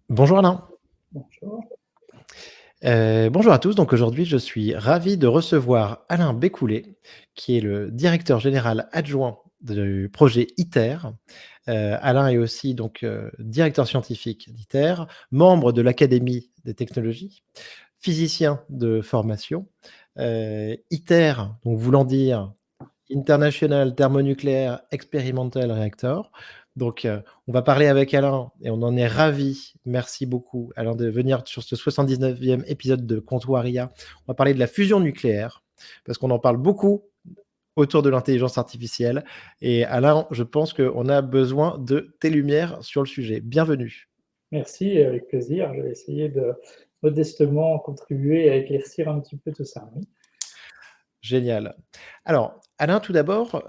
Bonjour Alain. Bonjour. Bonjour à tous. Donc aujourd'hui, je suis ravi de recevoir Alain Bécoulet, qui est le directeur général adjoint du projet ITER. Alain est aussi donc, directeur scientifique d'ITER, membre de l'Académie des technologies, physicien de formation. ITER, donc voulant dire International Thermonuclear Experimental Reactor. Donc, on va parler avec Alain et on en est ravi. Merci beaucoup, Alain, de venir sur ce 79e épisode de Comptoir IA. On va parler de la fusion nucléaire parce qu'on en parle beaucoup autour de l'intelligence artificielle. Et Alain, je pense qu'on a besoin de tes lumières sur le sujet. Bienvenue. Merci, avec plaisir. Je vais essayer de modestement contribuer à éclaircir un petit peu tout ça, oui. Génial. Alors, Alain, tout d'abord,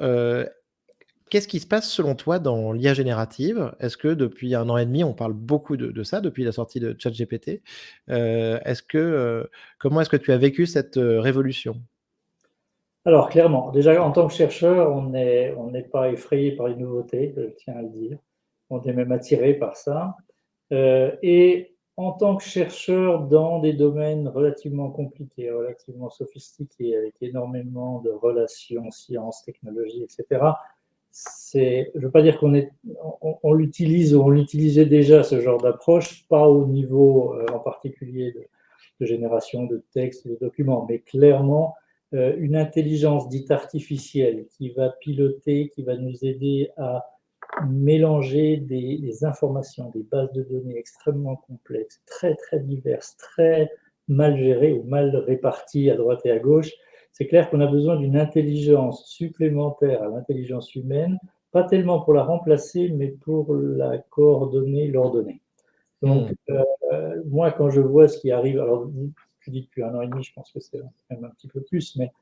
qu'est-ce qui se passe selon toi dans l'IA générative? Est-ce que depuis 1 an et demi, on parle beaucoup de ça, depuis la sortie de ChatGPT? Est-ce que, comment est-ce que tu as vécu cette, révolution? Alors clairement, déjà en tant que chercheur, on n'est pas effrayé par les nouveautés, je tiens à le dire. On est même attiré par ça. Et en tant que chercheur dans des domaines relativement compliqués, relativement sophistiqués, avec énormément de relations, sciences, technologies, etc., je ne veux pas dire on l'utilise ou on l'utilisait déjà, ce genre d'approche, pas au niveau en particulier de génération de textes, de documents, mais clairement une intelligence dite artificielle qui va piloter, qui va nous aider à mélanger des informations, des bases de données extrêmement complexes, très très diverses, très mal gérées ou mal réparties à droite et à gauche. C'est clair qu'on a besoin d'une intelligence supplémentaire à l'intelligence humaine, pas tellement pour la remplacer, mais pour la coordonner, l'ordonner. Donc, Mmh. moi, quand je vois ce qui arrive, alors tu dis depuis 1 an et demi, je pense que c'est même un petit peu plus, mais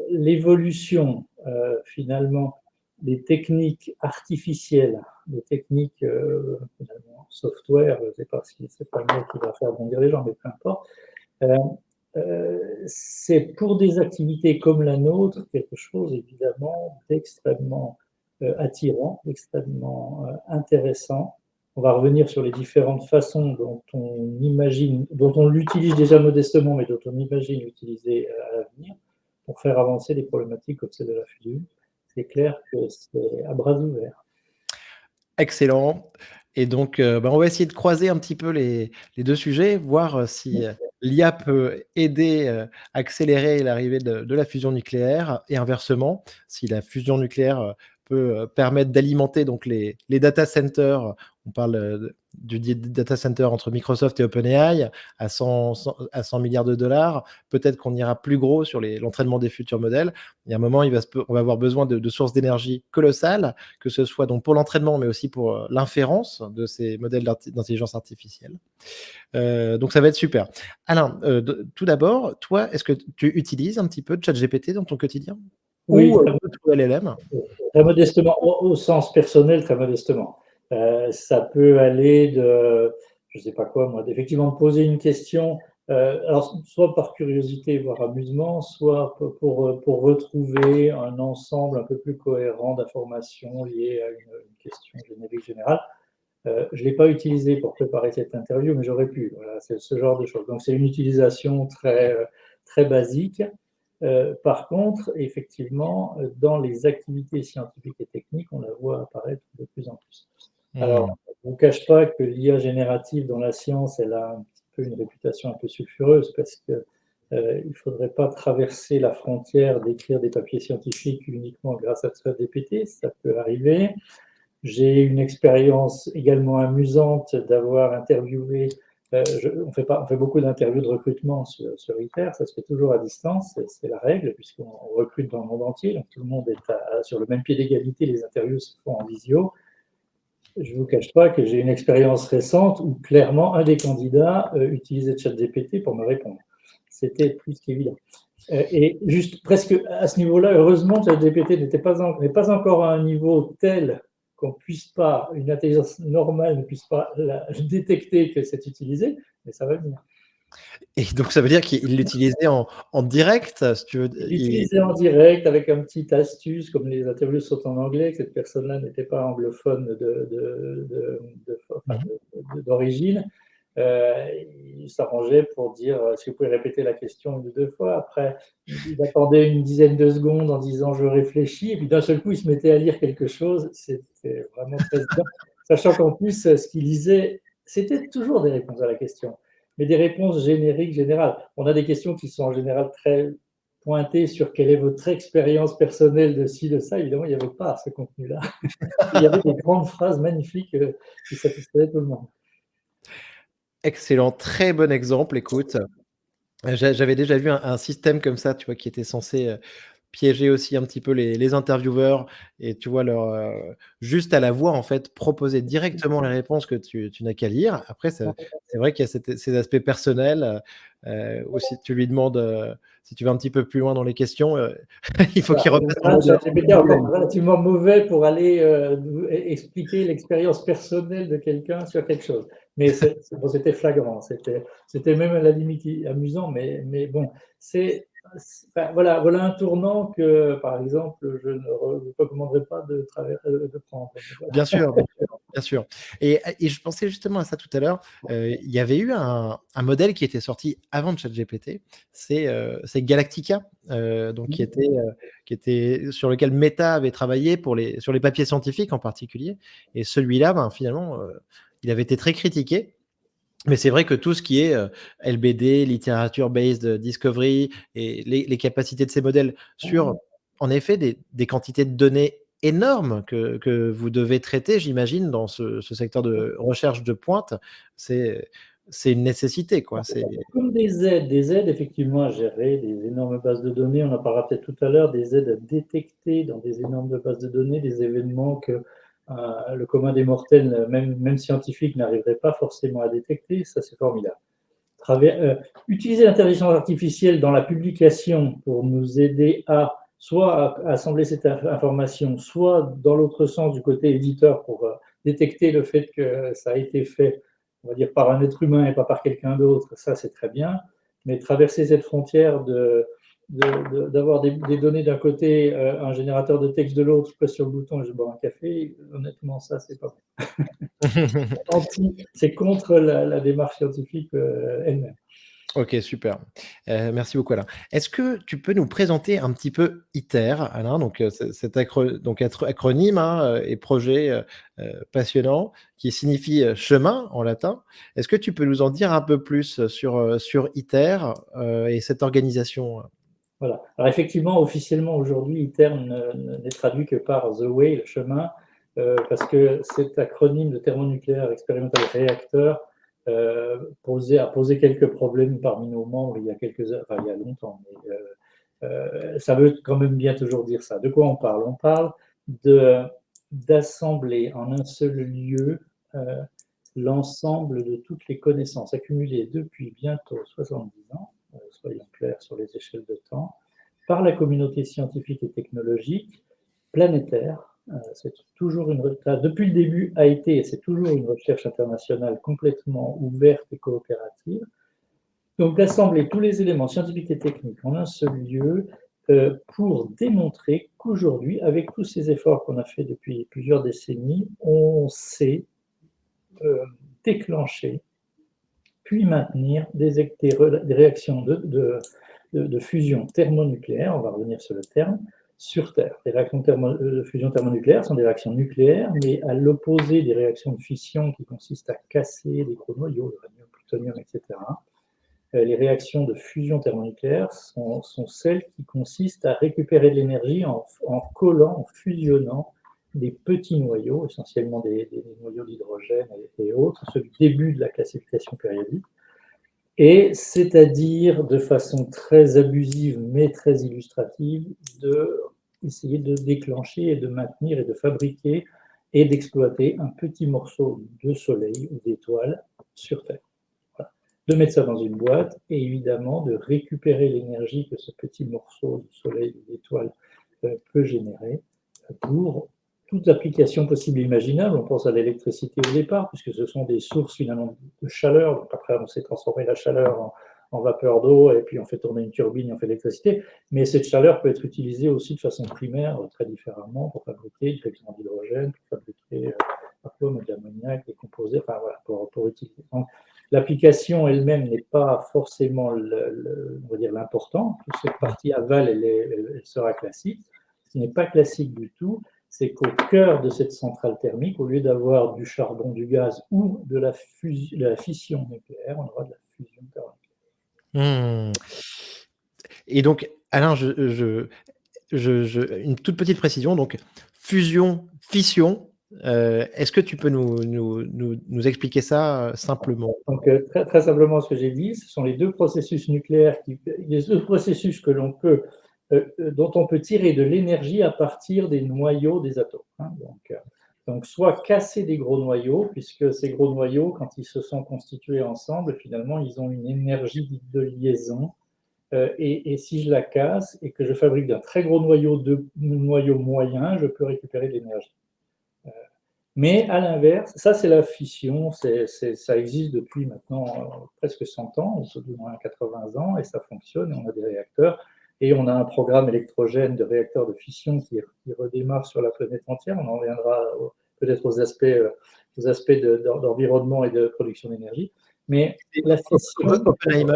l'évolution, finalement, des techniques artificielles, des techniques finalement software, je ne sais pas si c'est pas le mot qui va faire bondir les gens, mais peu importe. Euh, c'est pour des activités comme la nôtre quelque chose évidemment d'extrêmement attirant, d'extrêmement intéressant. On va revenir sur les différentes façons dont on imagine, dont on l'utilise déjà modestement, mais dont on imagine l'utiliser à l'avenir pour faire avancer des problématiques comme celle de la fusion. C'est clair que c'est à bras ouverts. Excellent. Et donc, bah, on va essayer de croiser un petit peu les 2 sujets, voir, si, l'IA peut aider, accélérer l'arrivée de la fusion nucléaire et inversement, si la fusion nucléaire, peut, permettre d'alimenter donc les data centers. On parle, du data center entre Microsoft et OpenAI à 100 milliards de dollars. Peut-être qu'on ira plus gros sur l'entraînement des futurs modèles. Il y a un moment, on va avoir besoin de sources d'énergie colossales, que ce soit donc pour l'entraînement, mais aussi pour, l'inférence de ces modèles d'intelligence artificielle. Donc ça va être super. Alain, tout d'abord, toi, est-ce que tu utilises un petit peu ChatGPT dans ton quotidien? Oui, Ou, d'autres LLM? très modestement, au sens personnel, très modestement. Ça peut aller de, je ne sais pas quoi, moi, effectivement, de poser une question, alors soit par curiosité, voire amusement, soit pour retrouver un ensemble un peu plus cohérent d'informations liées à une question générique générale. Je ne l'ai pas utilisé pour préparer cette interview, mais j'aurais pu. Voilà, c'est ce genre de choses. Donc, c'est une utilisation très, très basique. Par contre, effectivement, dans les activités scientifiques et techniques, on la voit apparaître de plus en plus. Alors, Mmh. je ne vous cache pas que l'IA générative dans la science, elle a un petit peu une réputation un peu sulfureuse parce que il ne faudrait pas traverser la frontière d'écrire des papiers scientifiques uniquement grâce à ChatGPT. Ça peut arriver. J'ai une expérience également amusante d'avoir interviewé. On fait beaucoup d'interviews de recrutement sur ITER, ça se fait toujours à distance, c'est la règle, puisqu'on recrute dans le monde entier, donc tout le monde est sur le même pied d'égalité, les interviews se font en visio. Je ne vous cache pas que j'ai une expérience récente où clairement un des candidats utilisait ChatGPT pour me répondre. C'était plus qu'évident. Et juste presque à ce niveau-là, heureusement, ChatGPT n'est pas encore à un niveau tel qu'on puisse pas, une intelligence normale ne puisse pas détecter que c'est utilisé, mais ça va venir. Et donc ça veut dire qu'il l'utilisait en direct, si tu veux? Il l'utilisait en direct avec un petit astuce, comme les interviews sont en anglais, que cette personne-là n'était pas anglophone Mmh mh. d'origine. Euh, il s'arrangeait pour dire est-ce que vous pouvez répéter la question une ou deux fois. Après, il attendait une dizaine de secondes en disant je réfléchis, et puis d'un seul coup, il se mettait à lire quelque chose. C'était vraiment très bien, sachant qu'en plus, ce qu'il lisait, c'était toujours des réponses à la question, mais des réponses génériques, générales. On a des questions qui sont en général très pointées sur quelle est votre expérience personnelle de ci, de ça. Évidemment, il n'y avait pas ce contenu-là. Il y avait des grandes phrases magnifiques qui satisfaisaient tout le monde. Excellent, très bon exemple, écoute. J'avais déjà vu un système comme ça, tu vois, qui était censé, piéger aussi un petit peu les intervieweurs et tu vois leur, juste à la voix en fait, proposer directement les réponses que tu n'as qu'à lire. Après c'est vrai qu'il y a ces aspects personnels, où si tu lui demandes, si tu vas un petit peu plus loin dans les questions, il faut Voilà, qu'il en repasse en général, mode, ChatGPT est encore relativement mauvais pour aller expliquer l'expérience personnelle de quelqu'un sur quelque chose. Mais bon, c'était flagrant, c'était même à la limite amusant, mais bon, enfin, voilà un tournant que, par exemple, je ne recommanderais pas de prendre. Voilà. Bien sûr, bien sûr, bien sûr. Et je pensais justement à ça tout à l'heure, il y avait eu un modèle qui était sorti avant ChatGPT, c'est Galactica, donc qui était sur lequel Meta avait travaillé sur les papiers scientifiques en particulier, et celui-là, ben, finalement, il avait été très critiqué. Mais c'est vrai que tout ce qui est, LBD, literature based discovery et les capacités de ces modèles sur, en effet, des quantités de données énormes que vous devez traiter, j'imagine, dans ce secteur de recherche de pointe, c'est c'est une nécessité, quoi. C'est Comme des aides effectivement à gérer des énormes bases de données, on en parlera peut-être tout à l'heure, des aides à détecter dans des énormes bases de données des événements que le commun des mortels, même scientifique, n'arriverait pas forcément à détecter, ça c'est formidable. Utiliser l'intelligence artificielle dans la publication pour nous aider à soit à assembler cette information, soit dans l'autre sens du côté éditeur pour détecter le fait que ça a été fait, on va dire, par un être humain et pas par quelqu'un d'autre, ça c'est très bien. Mais traverser cette frontière d'avoir des données d'un côté, un générateur de texte de l'autre, je presse sur le bouton et je bois un café, honnêtement, ça c'est pas c'est contre la démarche scientifique elle-même. OK, super. Merci beaucoup, Alain. Est-ce que tu peux nous présenter un petit peu ITER, Alain? Donc, cet acronyme, hein, et projet, passionnant qui signifie, chemin en latin. Est-ce que tu peux nous en dire un peu plus, sur ITER, et cette organisation? Voilà. Alors effectivement, officiellement aujourd'hui, ITER n'est traduit que par The Way, le chemin, parce que cet acronyme de thermonucléaire expérimental réacteur a posé quelques problèmes parmi nos membres il y a enfin, il y a longtemps. Mais, ça veut quand même bien toujours dire ça. De quoi on parle? On parle d'assembler en un seul lieu l'ensemble de toutes les connaissances accumulées depuis bientôt 70 ans, soyons clairs sur les échelles de temps, par la communauté scientifique et technologique planétaire. C'est toujours depuis le début a été et c'est toujours une recherche internationale complètement ouverte et coopérative. Donc d'assembler tous les éléments scientifiques et techniques en un seul lieu pour démontrer qu'aujourd'hui, avec tous ces efforts qu'on a fait depuis plusieurs décennies, on sait euh, déclencher puis maintenir des réactions de fusion thermonucléaire, on va revenir sur le terme, sur Terre. Les réactions de fusion thermonucléaire sont des réactions nucléaires, mais à l'opposé des réactions de fission qui consistent à casser des gros noyaux, l'uranium, plutonium, etc. Les réactions de fusion thermonucléaire sont celles qui consistent à récupérer de l'énergie en collant, en fusionnant des petits noyaux, essentiellement des noyaux d'hydrogène et autres, ceux du début de la classification périodique, et c'est-à-dire de façon très abusive mais très illustrative, essayer de déclencher et de maintenir et de fabriquer et d'exploiter un petit morceau de soleil ou d'étoile sur Terre. Voilà. De mettre ça dans une boîte et évidemment de récupérer l'énergie que ce petit morceau de soleil ou d'étoile peut générer pour toute application possible et imaginable. On pense à l'électricité au départ, puisque ce sont des sources finalement de chaleur. Donc après, on sait transformer la chaleur en vapeur d'eau, et puis on fait tourner une turbine et on fait de l'électricité. Mais cette chaleur peut être utilisée aussi de façon primaire, très différemment, pour fabriquer du carburant d'hydrogène, pour fabriquer parfois de l'ammoniac, des composés, enfin voilà, pour utiliser. Donc, l'application elle-même n'est pas forcément on va dire l'important. Toute cette partie aval, elle sera classique. Ce qui n'est pas classique du tout, c'est qu'au cœur de cette centrale thermique, au lieu d'avoir du charbon, du gaz ou de la fission nucléaire, on aura de la fusion thermique. Mmh. Et donc, Alain, une toute petite précision, donc fusion, fission, est-ce que tu peux nous expliquer ça, simplement? Donc, très, très simplement, ce que j'ai dit, ce sont les deux processus nucléaires, les deux processus dont on peut tirer de l'énergie à partir des noyaux des atomes. Hein. Donc, soit casser des gros noyaux, puisque ces gros noyaux, quand ils se sont constitués ensemble, finalement, ils ont une énergie de liaison. Et si je la casse et que je fabrique d'un très gros noyau de noyau moyen, je peux récupérer de l'énergie. Mais à l'inverse, ça c'est la fission, ça existe depuis maintenant presque 100 ans, ou du moins 80 ans, et ça fonctionne, et on a des réacteurs, et on a un programme électrogène de réacteurs de fission qui redémarre sur la planète entière. On en reviendra peut-être aux aspects d'environnement et de production d'énergie. Mais la fission... Oppenheimer?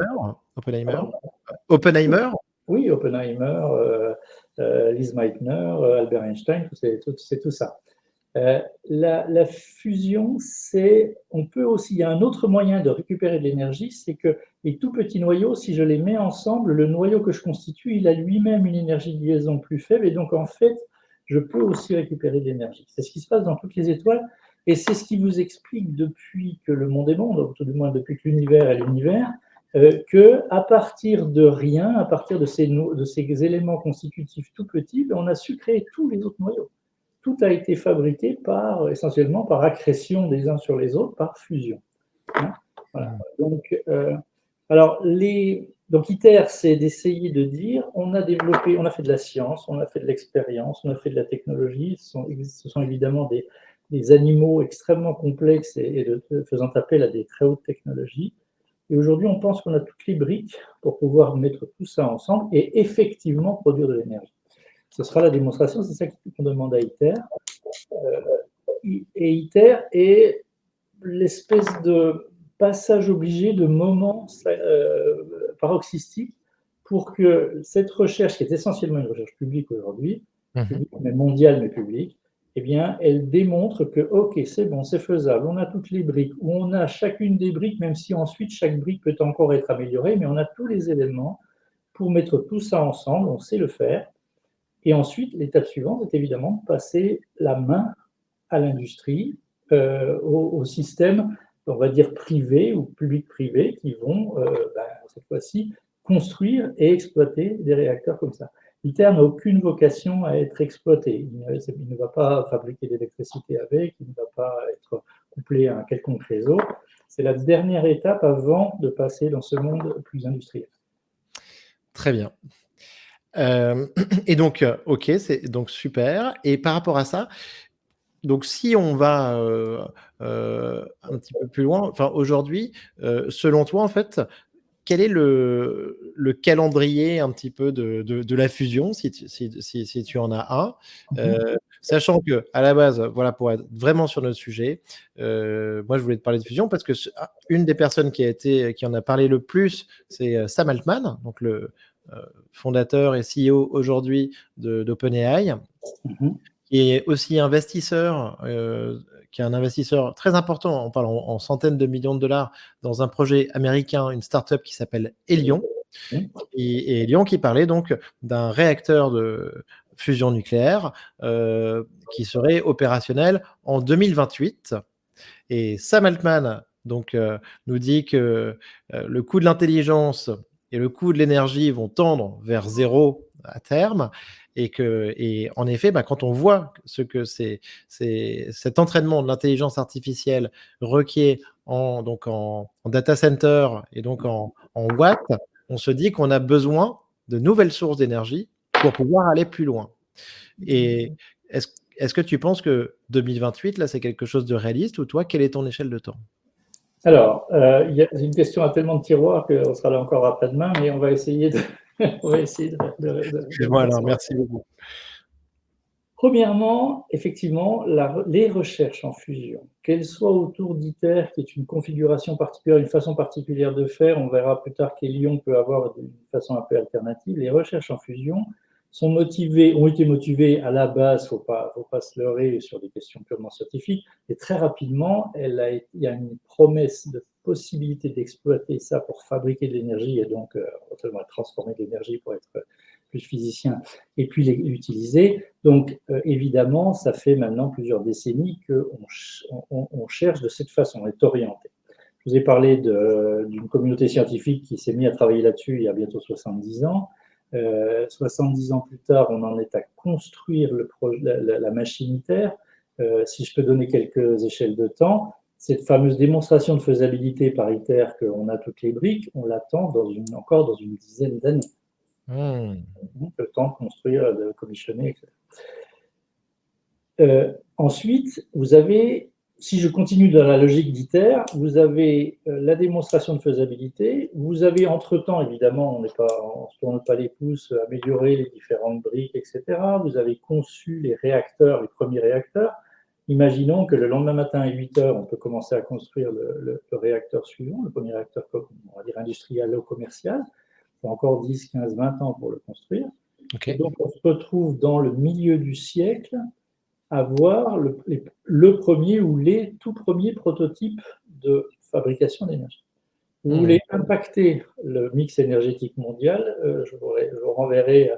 Oppenheimer? Oui, Oppenheimer, Lise Meitner, Albert Einstein, c'est tout ça. La fusion, on peut aussi, il y a un autre moyen de récupérer de l'énergie, c'est que les tout petits noyaux, si je les mets ensemble, le noyau que je constitue, il a lui-même une énergie de liaison plus faible, et donc en fait, je peux aussi récupérer de l'énergie. C'est ce qui se passe dans toutes les étoiles, et c'est ce qui vous explique depuis que le monde est monde, ou tout du moins depuis que l'univers est l'univers, que à partir de rien, à partir de ces éléments constitutifs tout petits, on a su créer tous les autres noyaux. Tout a été fabriqué essentiellement par accrétion des uns sur les autres, par fusion. Hein, voilà. Donc, ITER, c'est d'essayer de dire, on a fait de la science, on a fait de l'expérience, on a fait de la technologie. Ce sont évidemment des animaux extrêmement complexes faisant appel à des très hautes technologies. Et aujourd'hui, on pense qu'on a toutes les briques pour pouvoir mettre tout ça ensemble et effectivement produire de l'énergie. Ce sera la démonstration, c'est ça qu'on demande à ITER. Et ITER est l'espèce de passage obligé, de moment paroxystique pour que cette recherche, qui est essentiellement une recherche publique aujourd'hui, mais mondiale mais publique, eh bien, elle démontre que, ok, c'est bon, c'est faisable, on a toutes les briques, ou on a chacune des briques, même si ensuite chaque brique peut encore être améliorée, mais on a tous les éléments pour mettre tout ça ensemble, on sait le faire. Et ensuite, l'étape suivante est évidemment de passer la main à l'industrie, au système, on va dire privé ou public-privé, qui vont, cette fois-ci, construire et exploiter des réacteurs comme ça. ITER n'a aucune vocation à être exploité. Il ne va pas fabriquer d'électricité avec, il ne va pas être couplé à un quelconque réseau. C'est la dernière étape avant de passer dans ce monde plus industriel. Très bien. Et donc, OK, c'est donc super. Et par rapport à ça, donc si on va, un petit peu plus loin, enfin aujourd'hui, selon toi, en fait, quel est le calendrier un petit peu de la fusion, si tu en as un? Sachant qu'à la base, voilà, pour être vraiment sur notre sujet, moi je voulais te parler de fusion parce que une des personnes qui en a parlé le plus, c'est, Sam Altman, donc le, fondateur et CEO aujourd'hui d'OpenAI, qui est aussi investisseur, qui est un investisseur très important, on parle en centaines de millions de dollars, dans un projet américain, une start-up qui s'appelle Hélion. Et Hélion qui parlait donc d'un réacteur de fusion nucléaire, qui serait opérationnel en 2028. Et Sam Altman donc, nous dit que, le coût de l'intelligence et le coût de l'énergie vont tendre vers 0 à terme, et en effet, quand on voit ce que cet entraînement de l'intelligence artificielle requiert en data center et donc en watts, on se dit qu'on a besoin de nouvelles sources d'énergie pour pouvoir aller plus loin. Et est-ce Est-ce que tu penses que 2028, là, c'est quelque chose de réaliste ou toi, quelle est ton échelle de temps? Alors, c'est une question à tellement de tiroirs qu'on sera là encore après-demain, mais on va essayer de, on va essayer de le Excuse-moi faire alors, sur la merci table. beaucoup. Premièrement, effectivement, les recherches en fusion, qu'elles soient autour d'ITER, qui est une configuration particulière, une façon particulière de faire, on verra plus tard qu'Hélion peut avoir une façon un peu alternative, les recherches en fusion ont été motivées à la base, faut pas se leurrer sur des questions purement scientifiques, et très rapidement, il y a une promesse de possibilité d'exploiter ça pour fabriquer de l'énergie et donc transformer de l'énergie pour être plus physicien et puis l'utiliser. Donc, évidemment, ça fait maintenant plusieurs décennies qu'on cherche de cette façon, on est orienté. Je vous ai parlé d'une communauté scientifique qui s'est mise à travailler là-dessus il y a bientôt 70 ans. 70 ans plus tard, on en est à construire la machine ITER. Si je peux donner quelques échelles de temps, cette fameuse démonstration de faisabilité par ITER qu'on a toutes les briques, on l'attend encore dans une dizaine d'années. Donc, le temps de construire, de commissionner, etc. Ensuite, vous avez, si je continue dans la logique d'ITER, vous avez la démonstration de faisabilité, vous avez entre-temps, évidemment, on ne se tourne pas les pouces, amélioré les différentes briques, etc. Vous avez conçu les réacteurs, les premiers réacteurs. Imaginons que le lendemain matin à 8 heures, on peut commencer à construire le réacteur suivant, le premier réacteur, on va dire, industriel ou commercial. Il faut encore 10, 15, 20 ans pour le construire. Okay. Et donc, on se retrouve dans le milieu du siècle à voir le premier ou les tout premiers prototypes de fabrication d'énergie. Vous voulez impacter le mix énergétique mondial, je vous renverrai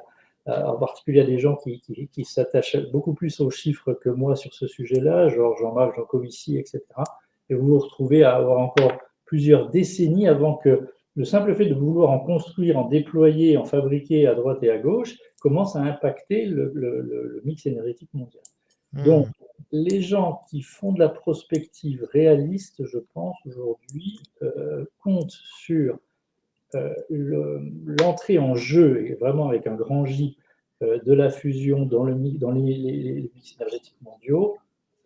en particulier à des gens qui s'attachent beaucoup plus aux chiffres que moi sur ce sujet-là, genre Jean-Marc Jancovici, etc. Et vous vous retrouvez à avoir encore plusieurs décennies avant que le simple fait de vouloir en construire, en déployer, en fabriquer à droite et à gauche commence à impacter le mix énergétique mondial. Donc, les gens qui font de la prospective réaliste, je pense, aujourd'hui, comptent sur l'entrée en jeu, et vraiment avec un grand J, de la fusion dans les mix énergétiques mondiaux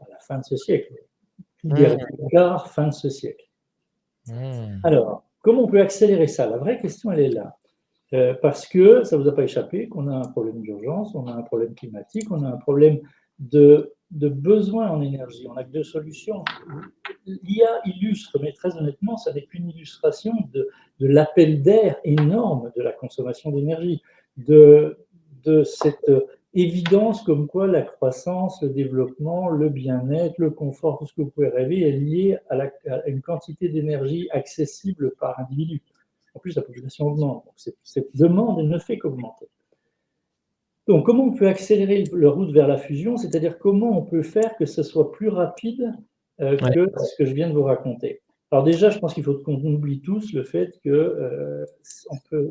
à la fin de ce siècle. Tout dernier quart, fin de ce siècle. Alors, comment on peut accélérer ça? La vraie question, elle est là. Parce que ça ne vous a pas échappé qu'on a un problème d'urgence, on a un problème climatique, on a un problème de besoin en énergie. On n'a que deux solutions. L'IA illustre, mais très honnêtement, ça n'est qu'une illustration de l'appel d'air énorme de la consommation d'énergie, de cette évidence comme quoi la croissance, le développement, le bien-être, le confort, tout ce que vous pouvez rêver est lié à une quantité d'énergie accessible par individu. En plus, la population augmente. Donc, cette demande ne fait qu'augmenter. Donc, comment on peut accélérer la route vers la fusion? C'est-à-dire comment on peut faire que ce soit plus rapide que ce que je viens de vous raconter. Alors déjà, je pense qu'il faut qu'on oublie tous le fait qu'il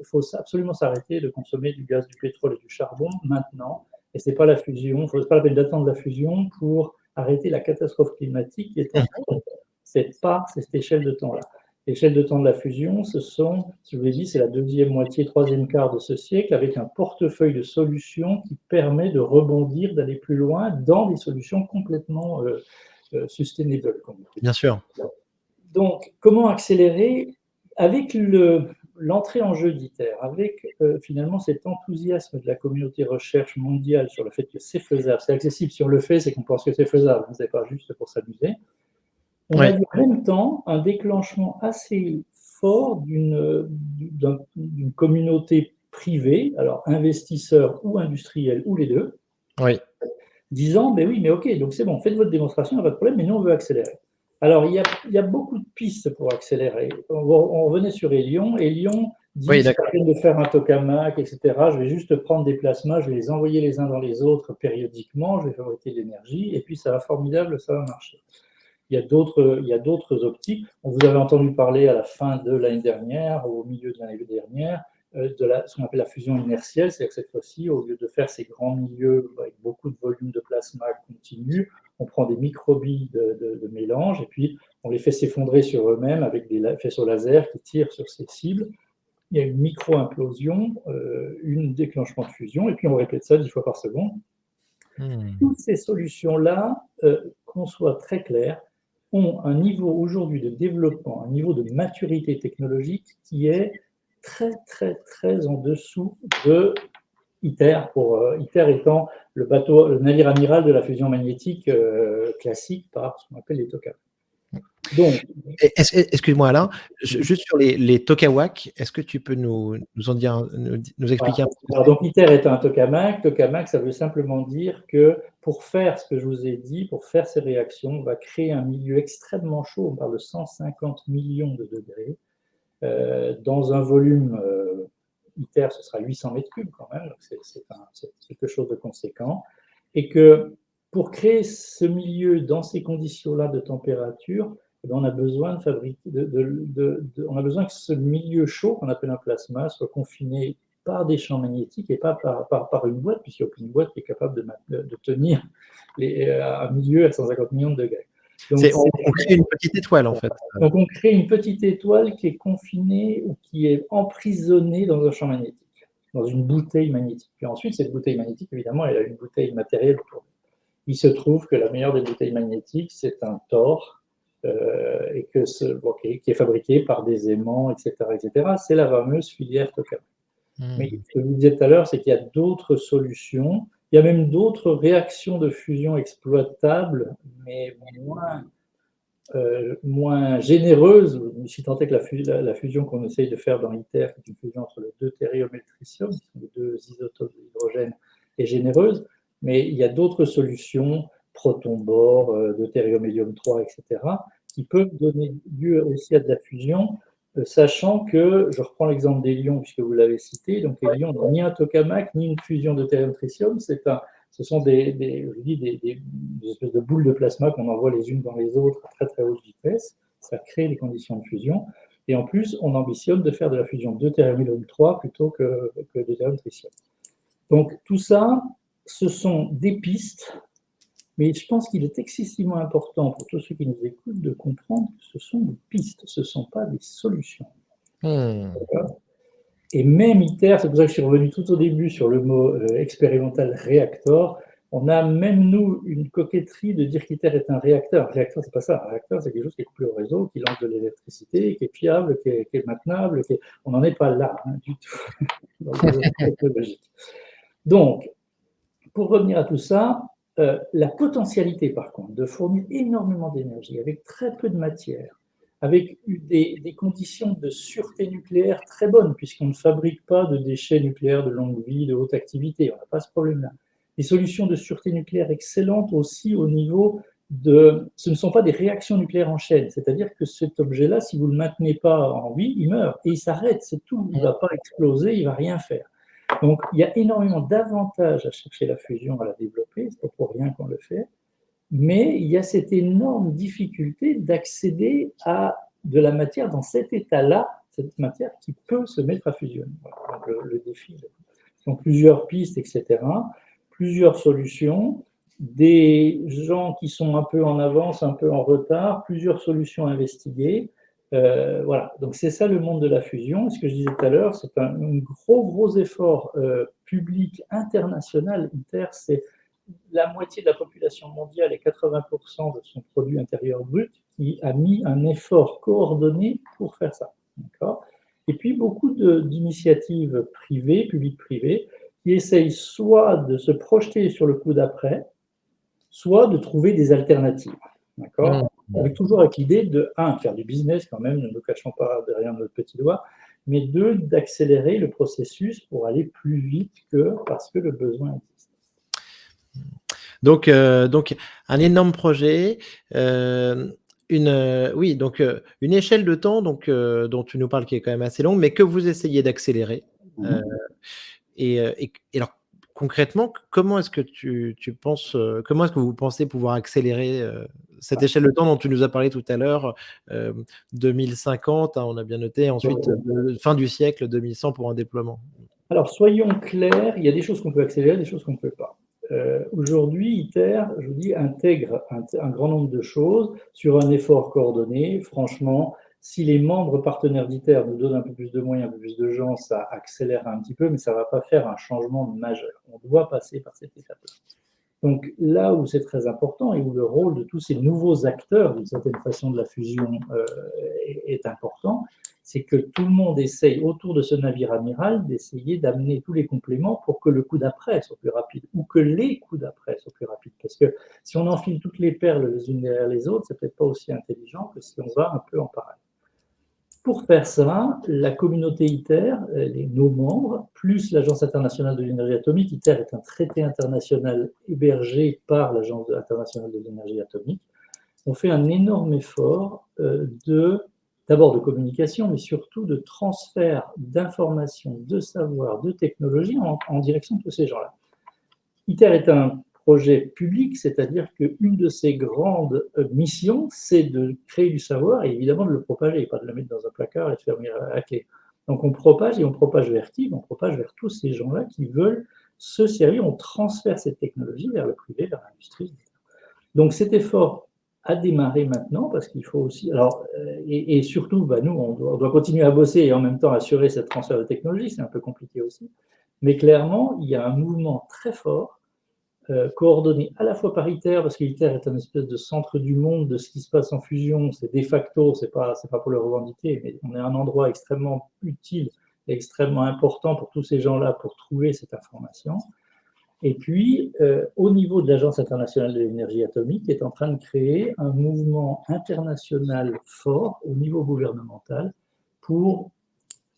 faut absolument s'arrêter de consommer du gaz, du pétrole et du charbon maintenant. Et ce n'est pas la fusion, c'est pas la peine d'attendre la fusion pour arrêter la catastrophe climatique qui est en cours. C'est pas cette échelle de temps-là. L'échelle de temps de la fusion, ce sont, si je vous l'ai dit, c'est la deuxième moitié, troisième quart de ce siècle, avec un portefeuille de solutions qui permet de rebondir, d'aller plus loin dans des solutions complètement sustainable. Bien sûr. Donc, comment accélérer avec l'entrée en jeu d'ITER, avec finalement cet enthousiasme de la communauté recherche mondiale sur le fait que c'est faisable, c'est accessible. Si on le fait, c'est qu'on pense que c'est faisable, ce n'est pas juste pour s'amuser. On a eu en même temps un déclenchement assez fort d'une communauté privée, alors investisseurs ou industriels ou les deux, disant mais oui, mais ok, donc c'est bon, faites votre démonstration, il n'y a pas de problème, mais nous on veut accélérer. Alors il y a beaucoup de pistes pour accélérer. On revenait sur Hélion. Hélion dit c'est pas peine de faire un tokamak, etc. Je vais juste prendre des plasmas, je vais les envoyer les uns dans les autres périodiquement, je vais fabriquer de l'énergie, et puis ça va formidable, ça va marcher. Il y a d'autres optiques. On vous avait entendu parler à la fin de l'année dernière, au milieu de l'année dernière, de ce qu'on appelle la fusion inertielle, c'est-à-dire que cette fois-ci, au lieu de faire ces grands milieux avec beaucoup de volume de plasma continu, on prend des microbilles de mélange et puis on les fait s'effondrer sur eux-mêmes avec des faisceaux laser qui tirent sur ces cibles. Il y a une micro-implosion, un déclenchement de fusion, et puis on répète ça 10 fois par seconde. Mmh. Toutes ces solutions-là, qu'on soit très clair, ont un niveau aujourd'hui de développement, un niveau de maturité technologique qui est très, très, très en dessous de ITER, ITER étant le navire amiral de la fusion magnétique classique par ce qu'on appelle les tokamaks. Donc, Excuse-moi Alain, juste sur les Tokawak, est-ce que tu peux nous en dire, nous expliquer un peu ce que alors, c'est? donc ITER est un tokamak. Tokamak, ça veut simplement dire que pour faire ce que je vous ai dit, pour faire ces réactions, on va créer un milieu extrêmement chaud, on parle de 150 millions de degrés, dans un volume, ITER, ce sera 800 mètres cubes quand même, donc c'est quelque chose de conséquent. Et que pour créer ce milieu dans ces conditions-là de température, eh bien, on a besoin de fabriquer, on a besoin que ce milieu chaud, qu'on appelle un plasma, soit confiné par des champs magnétiques et pas par une boîte, puisqu'il n'y a aucune boîte qui est capable de tenir un milieu à 150 millions de degrés. Donc, On crée une petite étoile, en fait. donc, on crée une petite étoile qui est confinée ou qui est emprisonnée dans un champ magnétique, dans une bouteille magnétique. Puis ensuite, cette bouteille magnétique, évidemment, elle a une bouteille matérielle autour. Il se trouve que la meilleure des bouteilles magnétiques, c'est un Thor, et qui est fabriqué par des aimants, etc., etc. C'est la fameuse filière Tokamak. Mais ce que je vous disais tout à l'heure, c'est qu'il y a d'autres solutions. Il y a même d'autres réactions de fusion exploitables, mais moins généreuse, si tant est que la fusion qu'on essaye de faire dans ITER, qui est une fusion entre les deux thérium et le tritium, qui sont les deux isotopes d'hydrogène, est généreuse, mais il y a d'autres solutions, proton-bohr, deutérium hélium 3, etc., qui peuvent donner lieu aussi à de la fusion, sachant que, je reprends l'exemple des lions, puisque vous l'avez cité, donc les lions n'ont ni un tokamak, ni une fusion deutérium-tritium, ce sont des espèces de boules de plasma qu'on envoie les unes dans les autres à très très haute vitesse. Ça crée les conditions de fusion. Et en plus, on ambitionne de faire de la fusion deutérium-3 plutôt que deutérium-tritium. Donc tout ça, ce sont des pistes, mais je pense qu'il est excessivement important pour tous ceux qui nous écoutent de comprendre que ce sont des pistes, ce ne sont pas des solutions. Et même ITER, c'est pour ça que je suis revenu tout au début sur le mot expérimental réacteur. On a même, nous, une coquetterie de dire qu'ITER est un réacteur. Un réacteur, c'est pas ça. Un réacteur, c'est quelque chose qui est couplé au réseau, qui lance de l'électricité, qui est fiable, qui est maintenable. On n'en est pas là, du tout, dans le technologique. Donc, pour revenir à tout ça, la potentialité, par contre, de fournir énormément d'énergie avec très peu de matière, avec des conditions de sûreté nucléaire très bonnes, puisqu'on ne fabrique pas de déchets nucléaires de longue vie, de haute activité, on n'a pas ce problème-là. Des solutions de sûreté nucléaire excellentes aussi au niveau de... Ce ne sont pas des réactions nucléaires en chaîne, c'est-à-dire que cet objet-là, si vous ne le maintenez pas en vie, il meurt et il s'arrête, c'est tout, il ne va pas exploser, il ne va rien faire. Donc, il y a énormément d'avantages à chercher la fusion, à la développer, c'est pas pour rien qu'on le fait, mais il y a cette énorme difficulté d'accéder à de la matière dans cet état-là, cette matière qui peut se mettre à fusionner. Voilà, donc le défi. Donc plusieurs pistes, etc., plusieurs solutions, des gens qui sont un peu en avance, un peu en retard, plusieurs solutions à investiguer. Voilà, donc c'est ça le monde de la fusion. Ce que je disais tout à l'heure, c'est un gros effort public international. ITER, c'est la moitié de la population mondiale et 80% de son produit intérieur brut qui a mis un effort coordonné pour faire ça. Et puis beaucoup d'initiatives privées, publiques-privées, qui essayent soit de se projeter sur le coup d'après, soit de trouver des alternatives. D'accord ? Toujours avec l'idée de, un, faire du business quand même, ne nous cachons pas derrière notre petit doigt, mais deux, d'accélérer le processus pour aller plus vite parce que le besoin existe. Donc un énorme projet, oui, donc une échelle de temps donc dont tu nous parles qui est quand même assez longue, mais que vous essayez d'accélérer. Et alors concrètement, comment est-ce que tu penses, comment est-ce que vous pensez pouvoir accélérer, cette échelle de temps dont tu nous as parlé tout à l'heure, 2050, hein, on a bien noté, ensuite fin du siècle, 2100 pour un déploiement? Alors soyons clairs, il y a des choses qu'on peut accélérer, des choses qu'on ne peut pas. Aujourd'hui, ITER, je vous dis, intègre un grand nombre de choses sur un effort coordonné. Franchement, si les membres partenaires d'ITER nous donnent un peu plus de moyens, un peu plus de gens, ça accélère un petit peu, mais ça ne va pas faire un changement majeur. On doit passer par cette étape-là. Donc là où c'est très important et où le rôle de tous ces nouveaux acteurs, d'une certaine façon, de la fusion est important, c'est que tout le monde essaye autour de ce navire amiral d'essayer d'amener tous les compléments pour que le coup d'après soit plus rapide ou que les coups d'après soient plus rapides. Parce que si on enfile toutes les perles les unes derrière les autres, c'est peut-être pas aussi intelligent que si on va un peu en parallèle. Pour faire ça, la communauté ITER, nos membres, plus l'Agence internationale de l'énergie atomique, ITER est un traité international hébergé par l'Agence internationale de l'énergie atomique, ont fait un énorme effort d'abord de communication, mais surtout de transfert d'informations, de savoir, de technologie en direction de tous ces gens-là. ITER est un projet public, c'est-à-dire qu'une de ses grandes missions, c'est de créer du savoir et évidemment de le propager, pas de le mettre dans un placard et de fermer à clé. Donc on propage et on propage vers qui? On propage vers tous ces gens-là qui veulent se servir, on transfère cette technologie vers le privé, vers l'industrie. Donc cet effort a démarré maintenant parce qu'il faut aussi, alors, et surtout, nous, on doit continuer à bosser et en même temps assurer cette transfert de technologie, c'est un peu compliqué aussi, mais clairement, il y a un mouvement très fort coordonné à la fois par ITER, parce que ITER est un espèce de centre du monde de ce qui se passe en fusion, c'est de facto, c'est pas pour le revendiquer, mais on est un endroit extrêmement utile, extrêmement important pour tous ces gens-là pour trouver cette information. Et puis, au niveau de l'Agence internationale de l'énergie atomique, est en train de créer un mouvement international fort au niveau gouvernemental pour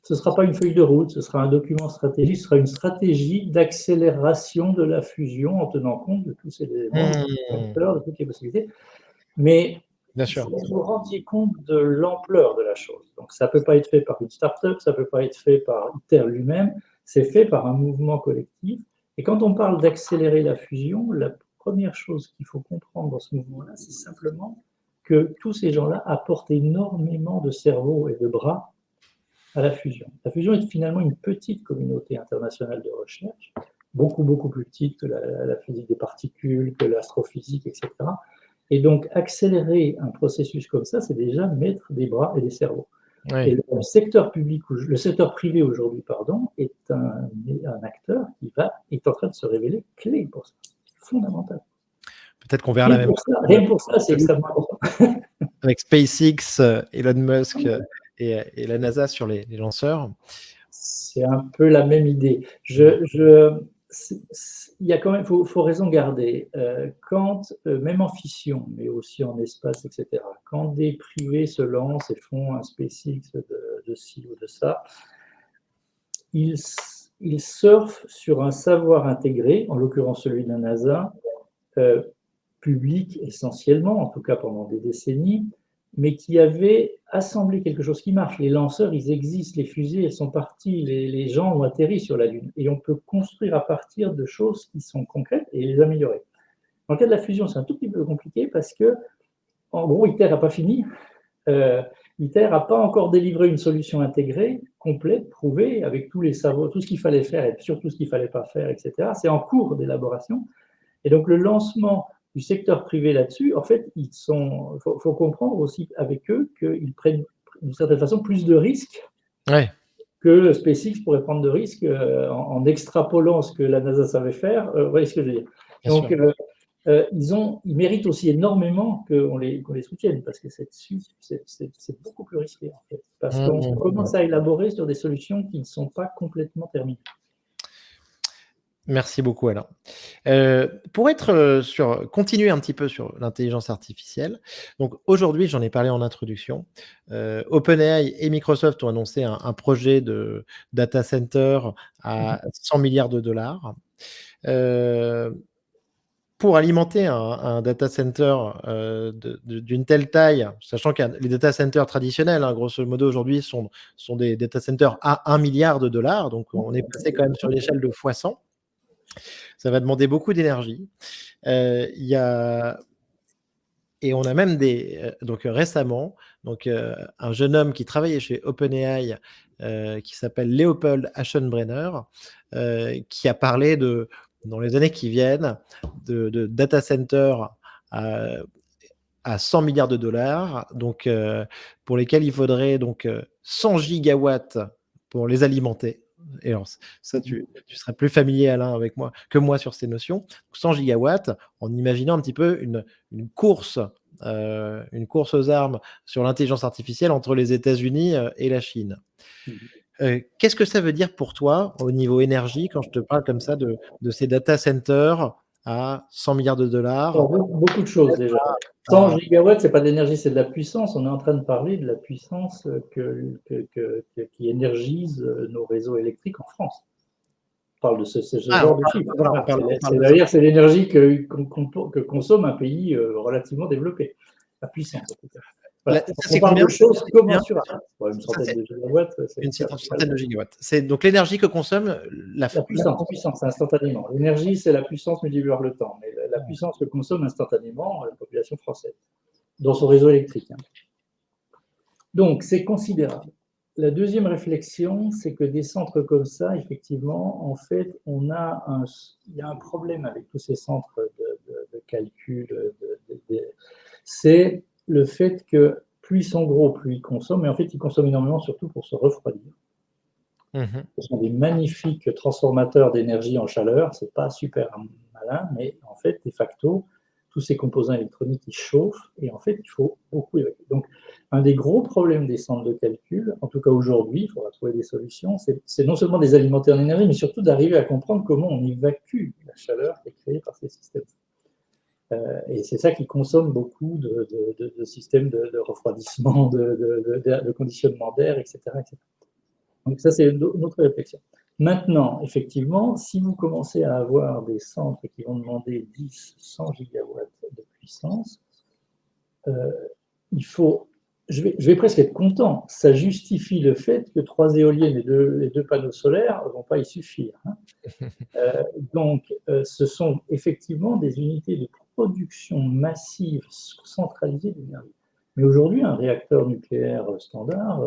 ce ne sera pas une feuille de route, ce sera un document stratégique, ce sera une stratégie d'accélération de la fusion en tenant compte de tous ces éléments, de tous les facteurs, de toutes les possibilités. Mais il faut que vous rendiez compte de l'ampleur de la chose. Donc ça ne peut pas être fait par une start-up, ça ne peut pas être fait par ITER lui-même, c'est fait par un mouvement collectif. Et quand on parle d'accélérer la fusion, la première chose qu'il faut comprendre dans ce mouvement-là, c'est simplement que tous ces gens-là apportent énormément de cerveau et de bras à la fusion. La fusion est finalement une petite communauté internationale de recherche, beaucoup, beaucoup plus petite que la physique des particules, que l'astrophysique, etc. Et donc, accélérer un processus comme ça, c'est déjà mettre des bras et des cerveaux. Oui. Et le secteur public, le secteur privé aujourd'hui, pardon, est un acteur qui est en train de se révéler clé pour ça. C'est fondamental. Peut-être qu'on verra la même chose. Rien pour ça, c'est extrêmement important. Avec SpaceX, Elon Musk et la NASA sur les lanceurs. C'est un peu la même idée. Il y a quand même, faut raison garder. Quand, même en fission, mais aussi en espace, etc., quand des privés se lancent et font un SpaceX de ci ou de ça, ils surfent sur un savoir intégré, en l'occurrence celui de la NASA, public essentiellement, en tout cas pendant des décennies, mais qui avait assemblé quelque chose qui marche. Les lanceurs, ils existent, les fusées, elles sont parties, les gens ont atterri sur la Lune. Et on peut construire à partir de choses qui sont concrètes et les améliorer. Dans le cas de la fusion, c'est un tout petit peu compliqué parce que, en gros, ITER n'a pas fini. ITER n'a pas encore délivré une solution intégrée, complète, prouvée, avec tous les savoirs, tout ce qu'il fallait faire et surtout ce qu'il ne fallait pas faire, etc. C'est en cours d'élaboration. Et donc, le lancement du secteur privé là-dessus, en fait, il faut comprendre aussi avec eux qu'ils prennent d'une certaine façon plus de risques que SpaceX pourrait prendre de risques en extrapolant ce que la NASA savait faire. Vous voyez ce que je veux dire? Donc, ils méritent aussi énormément qu'on les soutienne parce que c'est beaucoup plus risqué en fait. Parce qu'on commence à élaborer sur des solutions qui ne sont pas complètement terminées. Merci beaucoup Alain. Pour continuer un petit peu sur l'intelligence artificielle, donc aujourd'hui, j'en ai parlé en introduction, OpenAI et Microsoft ont annoncé un projet de data center à 100 milliards de dollars. Pour alimenter un data center d'une telle taille, sachant que les data centers traditionnels, grosso modo aujourd'hui, sont des data centers à 1 milliard de dollars, donc on est passé quand même sur l'échelle de fois 100. Ça va demander beaucoup d'énergie. Et on a même donc récemment, un jeune homme qui travaillait chez OpenAI, qui s'appelle Leopold Aschenbrenner, qui a parlé dans les années qui viennent, de data centers à 100 milliards de dollars, pour lesquels il faudrait 100 gigawatts pour les alimenter. Et alors ça, tu serais plus familier, Alain, avec moi que moi sur ces notions. 100 gigawatts, en imaginant un petit peu une course, une course aux armes sur l'intelligence artificielle entre les États-Unis, et la Chine. Mhm. Qu'est-ce que ça veut dire pour toi au niveau énergie quand je te parle comme ça de ces data centers à 100 milliards de Alors, dollars? beaucoup de choses déjà. 100 À gigawatts, c'est pas d'énergie, c'est de la puissance. On est en train de parler de la puissance qui énergise nos réseaux électriques en France. On parle de ce on genre de parle chiffre. voilà, Voilà. on parle de ça. C'est l'énergie que consomme un pays relativement développé. La puissance, en tout cas. Voilà. Ça, Donc, on c'est parle combien? de choses Combien? commensurables. Ouais, une Ça, centaine c'est de gigawatts, une c'est centaine de gigawatts. C'est donc l'énergie que consomme la la puissance, France. puissance, instantanément. L'énergie, c'est la puissance multipliée par le temps. Mais la puissance que consomme instantanément la population française dans son réseau électrique. Hein. Donc, c'est considérable. La deuxième réflexion, c'est que des centres comme ça, effectivement, en fait, il y a un problème avec tous ces centres de calcul. C'est le fait que plus ils sont gros, plus ils consomment. Et en fait, ils consomment énormément, surtout pour se refroidir. Mmh. Ce sont des magnifiques transformateurs d'énergie en chaleur. C'est pas super malin, mais en fait, de facto, tous ces composants électroniques, ils chauffent et en fait, il faut beaucoup évacuer. Donc, un des gros problèmes des centres de calcul, en tout cas aujourd'hui, il faudra trouver des solutions, c'est non seulement des alimenter en énergie, mais surtout d'arriver à comprendre comment on évacue la chaleur qui est créée par ces systèmes. Et c'est ça qui consomme beaucoup de systèmes de refroidissement, de conditionnement d'air, etc., etc. Donc ça, c'est une autre réflexion. Maintenant, effectivement, si vous commencez à avoir des centres qui vont demander 10, 100 gigawatts de puissance, il faut, je vais presque être content. Ça justifie le fait que 3 éoliennes et deux panneaux solaires ne vont pas y suffire. Hein. Donc, ce sont effectivement des unités de production massive centralisée d'énergie. Mais aujourd'hui, un réacteur nucléaire standard,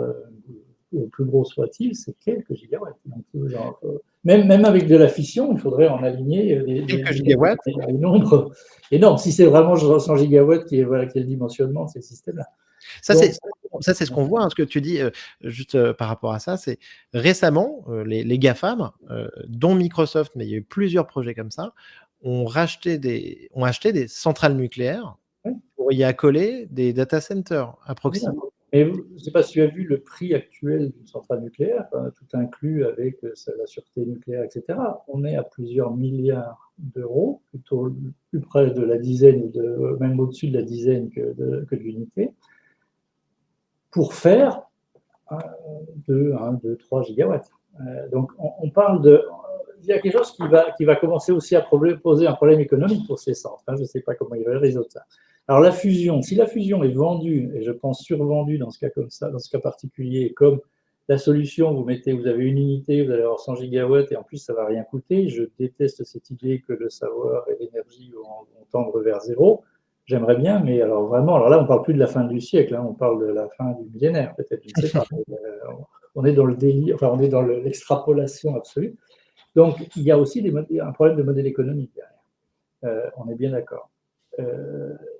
le plus gros soit-il, c'est quelques gigawatts. Donc, genre, même avec de la fission, il faudrait en aligner Quelques gigawatts. des nombres énormes. Si c'est vraiment 100 gigawatts qui est, voilà, qui est le dimensionnement de ces systèmes-là. Ça, Donc, c'est ce qu'on voit, hein, ce que tu dis, juste, par rapport à ça, c'est récemment, les GAFAM, dont Microsoft, mais il y a eu plusieurs projets comme ça, ont acheté des centrales nucléaires ouais. pour y accoler des data centers à proximité. Mais je ne sais pas si tu as vu le prix actuel d'une centrale nucléaire, tout inclus avec la sûreté nucléaire, etc. On est à plusieurs milliards d'euros, plutôt plus près de la dizaine, même au-dessus de la dizaine que d'unités, pour faire 2, 3 gigawatts. Donc on parle de... Il y a quelque chose qui va commencer aussi à poser un problème économique pour ces centres. Hein. Je ne sais pas comment ils vont résoudre ça. Alors la fusion, si la fusion est vendue, et je pense survendue dans ce cas comme ça, dans ce cas particulier, comme la solution, vous avez une unité, vous allez avoir 100 gigawatts et en plus ça ne va rien coûter. Je déteste cette idée que le savoir et l'énergie vont tendre vers zéro. J'aimerais bien, mais alors vraiment, alors là on ne parle plus de la fin du siècle, hein, on parle de la fin du millénaire peut-être, je ne sais pas. On est dans le délire, enfin on est dans l'extrapolation absolue. Donc il y a aussi un problème de modèle économique derrière. On est bien d'accord.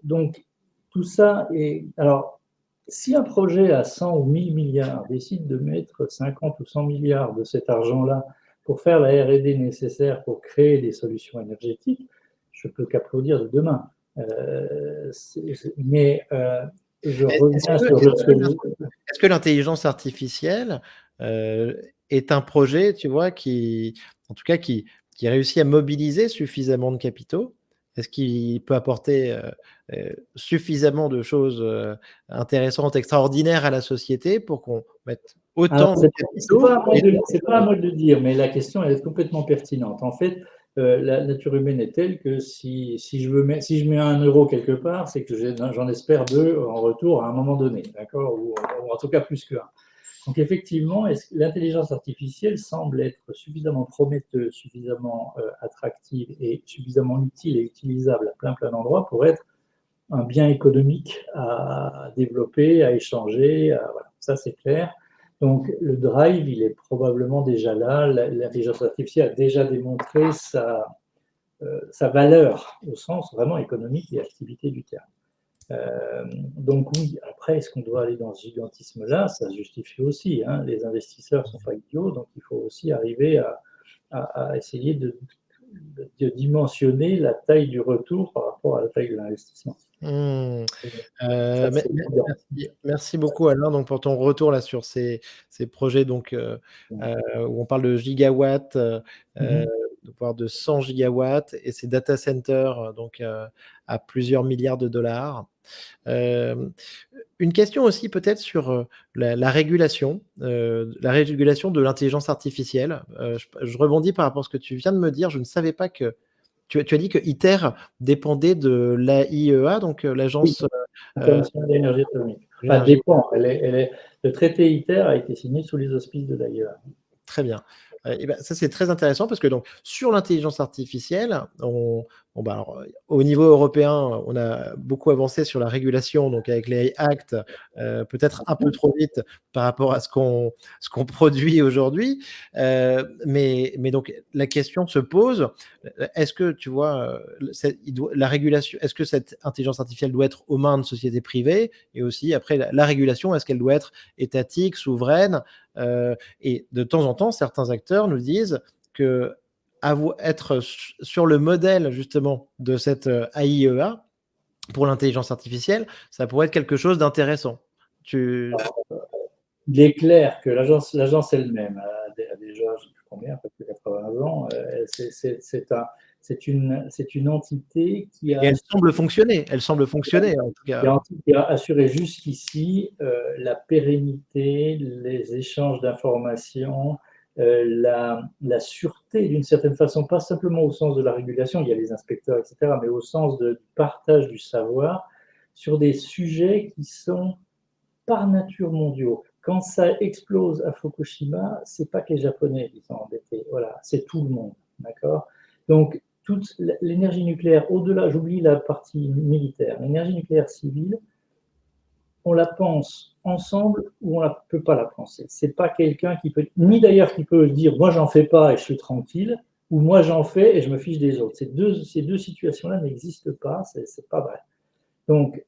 Donc, tout ça est... Alors, si un projet à 100 ou 1000 milliards décide de mettre 50 ou 100 milliards de cet argent-là pour faire la R&D nécessaire pour créer des solutions énergétiques, je peux qu'applaudir de demain. Mais je reviens sur ce que Est-ce que l'intelligence artificielle, est un projet, tu vois, en tout cas, qui réussit à mobiliser suffisamment de capitaux? Est-ce qu'il peut apporter, suffisamment de choses, intéressantes, extraordinaires à la société pour qu'on mette Alors, autant de c'est capitaux et pas à moi de le dire, mais la question elle est complètement pertinente. En fait, la nature humaine est telle que si je mets 1 euro quelque part, c'est que j'en espère 2 en retour à un moment donné, d'accord, ou en tout cas plus qu'un. Donc effectivement, l'intelligence artificielle semble être suffisamment prometteuse, suffisamment attractive et suffisamment utile et utilisable à plein d'endroits pour être un bien économique à développer, à échanger, voilà. Ça c'est clair. Donc le drive, il est probablement déjà là. L'intelligence artificielle a déjà démontré sa valeur au sens vraiment économique et activité du terme. Donc oui, après, est-ce qu'on doit aller dans ce gigantisme-là? Ça se justifie aussi, hein. Les investisseurs ne sont pas idiots, donc il faut aussi arriver à essayer de dimensionner la taille du retour par rapport à la taille de l'investissement. Mmh. Ça, Me c'est me évident. merci beaucoup Alain, donc pour ton retour là sur ces projets donc où on parle de gigawatts, Mmh. voire de 100 gigawatts et ces data centers, donc à plusieurs milliards de dollars. Hem, une question aussi peut-être sur, la régulation de l'intelligence artificielle. Je rebondis par rapport à ce que tu viens de me dire. Je ne savais pas que tu as dit que ITER dépendait de l'AIEA, donc Oui, l'agence, heu, internationale de l'énergie atomique. Enfin, l'énergie. dépend, le traité ITER a été signé sous les auspices de l'AIEA. Très bien. Et bah, ça, c'est très intéressant parce que donc sur l'intelligence artificielle, bah, alors, au niveau européen, on a beaucoup avancé sur la régulation, donc avec les Act, peut-être un peu trop vite par rapport à ce qu'on produit aujourd'hui. Mais donc la question se pose, est-ce que tu vois, la régulation, est-ce que cette intelligence artificielle doit être aux mains de sociétés privées? Et aussi après la régulation, est-ce qu'elle doit être étatique, souveraine? Et de temps en temps, certains acteurs nous disent que être sur le modèle justement de cette AIEA pour l'intelligence artificielle, ça pourrait être quelque chose d'intéressant. Tu... Il est clair que l'agence elle-même a déjà, je ne sais plus combien, presque 80 ans. C'est une entité qui Et a, elle semble fonctionner, elle semble fonctionner en tout cas. qui a assuré jusqu'ici la pérennité, les échanges d'informations, la sûreté d'une certaine façon, pas simplement au sens de la régulation, il y a les inspecteurs, etc., mais au sens du partage du savoir sur des sujets qui sont par nature mondiaux. Quand ça explose à Fukushima, c'est pas que les Japonais qui sont embêtés, voilà, c'est tout le monde, d'accord. Donc toute l'énergie nucléaire, au-delà, j'oublie la partie militaire, l'énergie nucléaire civile, on la pense ensemble ou on ne peut pas la penser. C'est pas quelqu'un qui peut, ni d'ailleurs qui peut dire moi j'en fais pas et je suis tranquille, ou moi j'en fais et je me fiche des autres. Ces deux situations-là n'existent pas, c'est pas vrai. Donc,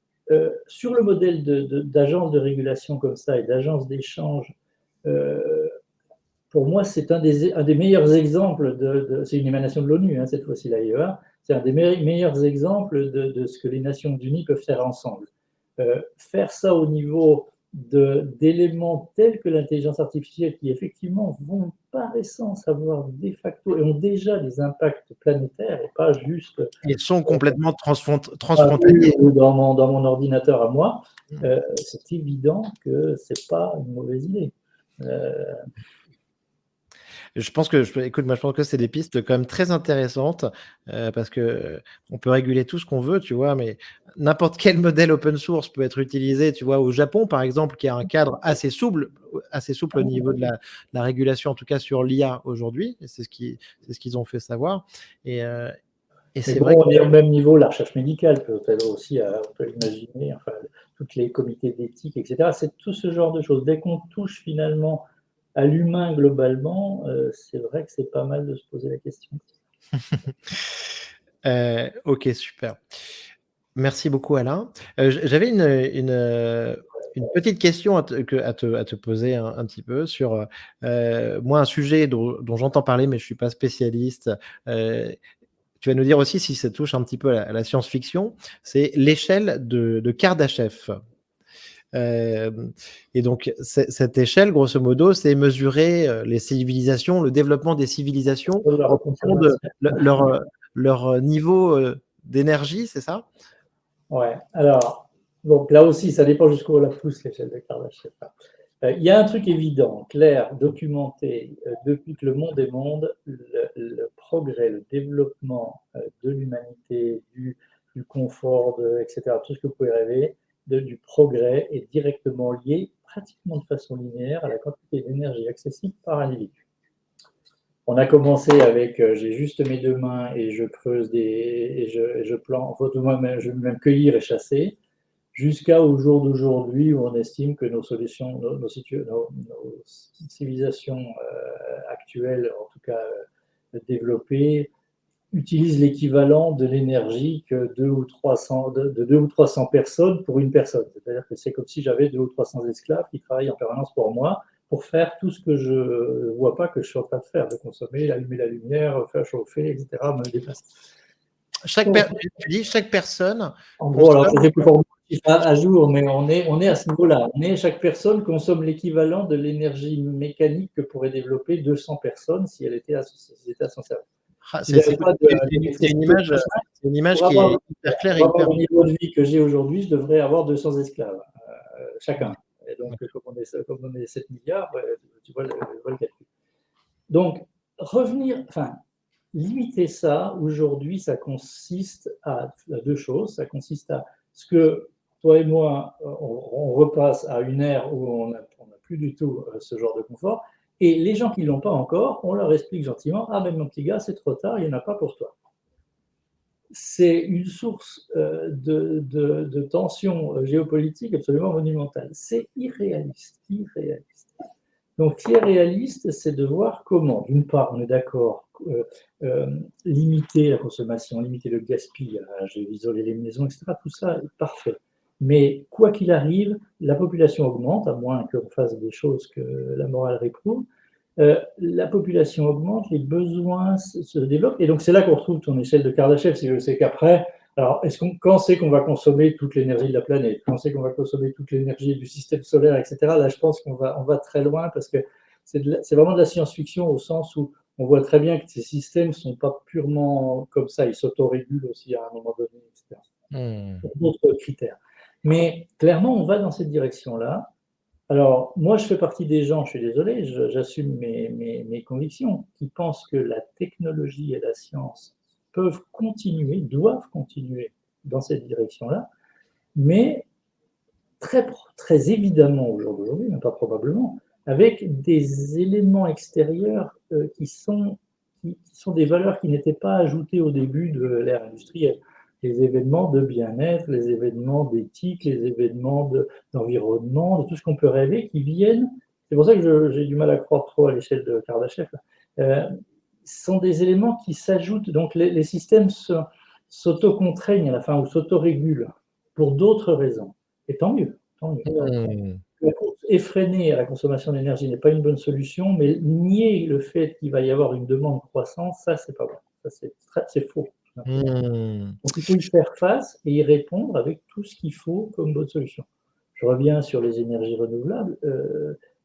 sur le modèle d'agence de régulation comme ça et d'agence d'échange, euh, pour moi, c'est un des meilleurs exemples c'est une émanation de l'ONU, hein, cette fois-ci l'AIEA, c'est un des meilleurs exemples de ce que les Nations Unies peuvent faire ensemble. Faire ça au niveau d'éléments tels que l'intelligence artificielle qui effectivement vont par essence avoir de facto et ont déjà des impacts planétaires et pas juste Ils sont complètement à vue transfrontaliers. ou dans mon ordinateur à moi, Mmh. c'est évident que c'est pas une mauvaise idée. Euh, Je pense écoute, moi, je pense que c'est des pistes quand même très intéressantes, parce que, on peut réguler tout ce qu'on veut, tu vois? Mais n'importe quel modèle open source peut être utilisé, tu vois? Au Japon, par exemple, qui a un cadre assez souple au niveau de la régulation, en tout cas sur l'IA aujourd'hui, et c'est ce qu'ils ont fait savoir. Et mais c'est vrai bon, que on est au même niveau, la recherche médicale peut-être aussi, on peut l'imaginer, enfin, toutes les comités d'éthique, etc. C'est tout ce genre de choses. Dès qu'on touche finalement à l'humain globalement, c'est vrai que c'est pas mal de se poser la question. OK, super. Merci beaucoup Alain. J'avais une petite question à te poser un petit peu sur, moi un sujet dont j'entends parler, mais je suis pas spécialiste. Heu, Tu vas nous dire aussi si ça touche un petit peu à la science-fiction, c'est l'échelle de Kardashev. Hem Et donc cette échelle, grosso modo, c'est mesurer, les civilisations, le développement des civilisations La en fonction de consommation. leur niveau, d'énergie, c'est ça? Ouais. Alors, donc là aussi, ça dépend jusqu'où on la pousse, l'échelle de Kardashev. Il y a un truc évident, clair, documenté, depuis que le monde est monde, le progrès, le développement de l'humanité, du confort, etc., tout ce que vous pouvez rêver, du progrès est directement lié, pratiquement de façon linéaire, à la quantité d'énergie accessible par individu. On a commencé avec j'ai juste mes deux mains et je creuse et je plante, enfin, moi, je vais même cueillir et chasser, jusqu'au jour d'aujourd'hui où on estime que nos solutions, nos civilisations actuelles, en tout cas développées, utilise l'équivalent de l'énergie que 2 ou 300 personnes pour une personne. C'est-à-dire que c'est comme si j'avais 2 ou 300 esclaves qui travaillent en permanence pour moi pour faire tout ce que je ne vois pas que je suis en train de faire, de consommer, allumer la lumière, faire chauffer, etc., me déplacer. Donc, Tu dis chaque personne en gros, alors consomme. je n'ai plus pour à jour, mais on est à ce niveau-là. Chaque personne consomme l'équivalent de l'énergie mécanique que pourraient développer 200 personnes si elles étaient à son service. Ah, S'il n'y avait pas d'électricité, c'est une image pour qui est avoir, hyper claire et pour avoir hyper. le niveau de vie que j'ai aujourd'hui, je devrais avoir 200 esclaves, chacun. Et donc, comme on est 7 milliards, tu vois le calcul. Donc, limiter ça, aujourd'hui, ça consiste à deux choses. Ça consiste à ce que toi et moi, on repasse à une ère où on n'a plus du tout ce genre de confort. Et les gens qui ne l'ont pas encore, on leur explique gentiment: ah, mais mon petit gars, c'est trop tard, il n'y en a pas pour toi. C'est une source de tension géopolitique absolument monumentale. C'est irréaliste, irréaliste. Donc, ce qui est réaliste, c'est de voir comment, d'une part, on est d'accord, limiter la consommation, limiter le gaspillage, isoler les maisons, etc. Tout ça est parfait. Mais quoi qu'il arrive, la population augmente, à moins qu'on fasse des choses que la morale réprouve. La population augmente, les besoins se développent, et donc c'est là qu'on retrouve ton échelle de Kardashev. C'est qu'après, alors quand c'est qu'on va consommer toute l'énergie de la planète, quand c'est qu'on va consommer toute l'énergie du système solaire, etc. Là, je pense qu'on va très loin, parce que c'est vraiment de la science-fiction, au sens où on voit très bien que ces systèmes ne sont pas purement comme ça, ils s'autorégulent aussi à un moment donné, etc. Pour d'autres critères. Mais clairement, on va dans cette direction-là. Alors, moi, je fais partie des gens, je suis désolé, j'assume mes convictions, qui pensent que la technologie et la science peuvent continuer, doivent continuer dans cette direction-là, mais très, très évidemment au jour d'aujourd'hui, mais pas probablement, avec des éléments extérieurs qui sont des valeurs qui n'étaient pas ajoutées au début de l'ère industrielle. Les événements de bien-être, les événements d'éthique, les événements d'environnement, de tout ce qu'on peut rêver, qui viennent. C'est pour ça que j'ai du mal à croire trop à l'échelle de Kardashev. Sont des éléments qui s'ajoutent. Donc les systèmes s'auto-contraignent à la fin, ou s'auto-régulent pour d'autres raisons. Et tant mieux, tant mieux. La course effrénée à la consommation d'énergie n'est pas une bonne solution, mais nier le fait qu'il va y avoir une demande croissante, ça, c'est pas bon. Ça, c'est faux. Donc, il faut y faire face et y répondre avec tout ce qu'il faut comme bonne solution. Je reviens sur les énergies renouvelables.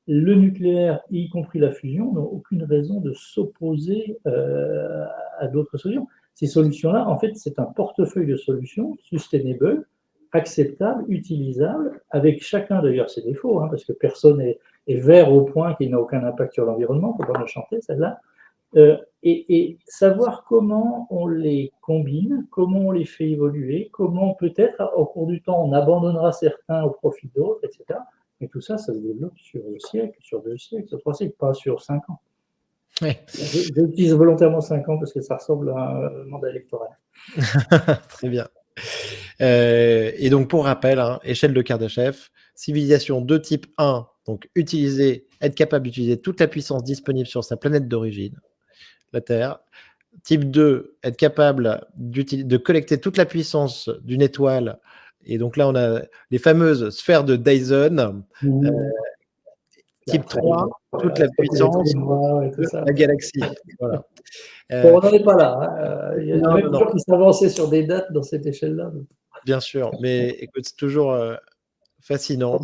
Le nucléaire, y compris la fusion, n'ont aucune raison de s'opposer à d'autres solutions. Ces solutions-là, en fait, c'est un portefeuille de solutions sustainable, acceptable, utilisable, avec chacun d'ailleurs ses défauts, parce que personne est vert au point qu'il n'a aucun impact sur l'environnement, il ne faut pas la chanter celle-là. Et savoir comment on les combine, comment on les fait évoluer, comment peut-être au cours du temps on abandonnera certains au profit d'autres, etc. Et tout ça, ça se développe sur 2 siècles, sur 3 siècles, pas sur 5 ans. Ouais. J'utilise volontairement 5 ans parce que ça ressemble à un mandat électoral. Très bien. Et donc, pour rappel, échelle de Kardashev, civilisation de type 1, donc être capable d'utiliser toute la puissance disponible sur sa planète d'origine, la Terre. Type 2, être capable de collecter toute la puissance d'une étoile. Et donc là, on a les fameuses sphères de Dyson. Type 3, toute la puissance de la galaxie. Voilà. Bon, on n'en est pas là. Il y a même des Non. gens qui s'avançaient sur des dates dans cette échelle-là. Bien sûr, mais écoute, c'est toujours fascinant.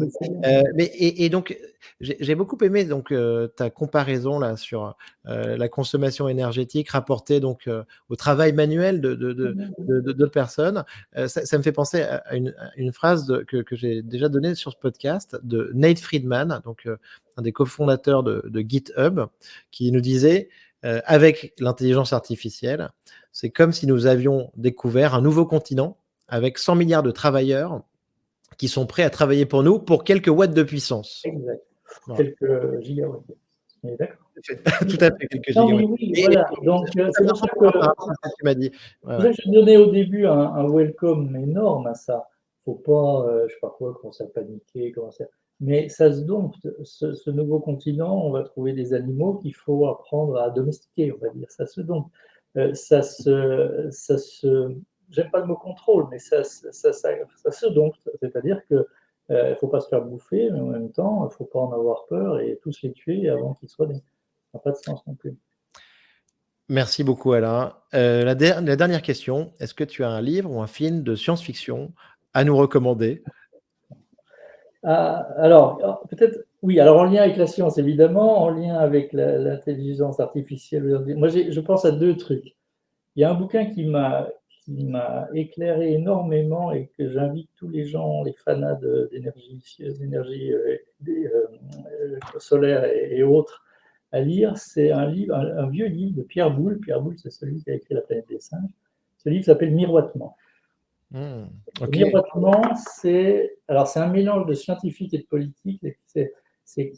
Et donc, j'ai beaucoup aimé donc ta comparaison là sur la consommation énergétique rapportée donc au travail manuel de personnes. Ça me fait penser à une phrase que j'ai déjà donnée sur ce podcast de Nate Friedman, donc un des cofondateurs de GitHub, qui nous disait avec l'intelligence artificielle, c'est comme si nous avions découvert un nouveau continent avec 100 milliards de travailleurs qui sont prêts à travailler pour nous pour quelques watts de puissance. Exact. Voilà. Quelques gigawatts. D'accord. Tout à fait, quelques Non, gigawatts. oui, voilà. Donc, c'est pour ça que tu m'as dit. je donnais au début un welcome énorme à ça. Faut pas, je sais pas quoi, commencer à paniquer, commencer. Mais ça se dompte. Ce nouveau continent, on va trouver des animaux qu'il faut apprendre à domestiquer, on va dire. Ça se dompte. ça se j'aime pas le mot contrôle, mais ça se dompte. C'est-à-dire que, il faut pas se faire bouffer, mais en même temps, il faut pas en avoir peur et tous les tuer avant qu'ils soient nés. Ça n'a pas de sens non plus. Merci beaucoup Alain. La dernière question, est-ce que tu as un livre ou un film de science-fiction à nous recommander? Ah, alors, peut-être oui, alors en lien avec la science évidemment, en lien avec l'intelligence artificielle, moi je pense à 2 trucs. Il y a un bouquin qui m'a éclairé énormément et que j'invite tous les gens, les fanats d'énergie solaire et autres à lire. C'est un vieux livre de Pierre Boulle. Pierre Boulle, c'est celui qui a écrit La planète des singes. Ce livre s'appelle Miroitement. Mmh, Le OK. miroitement, c'est un mélange de scientifique et de politique. C'est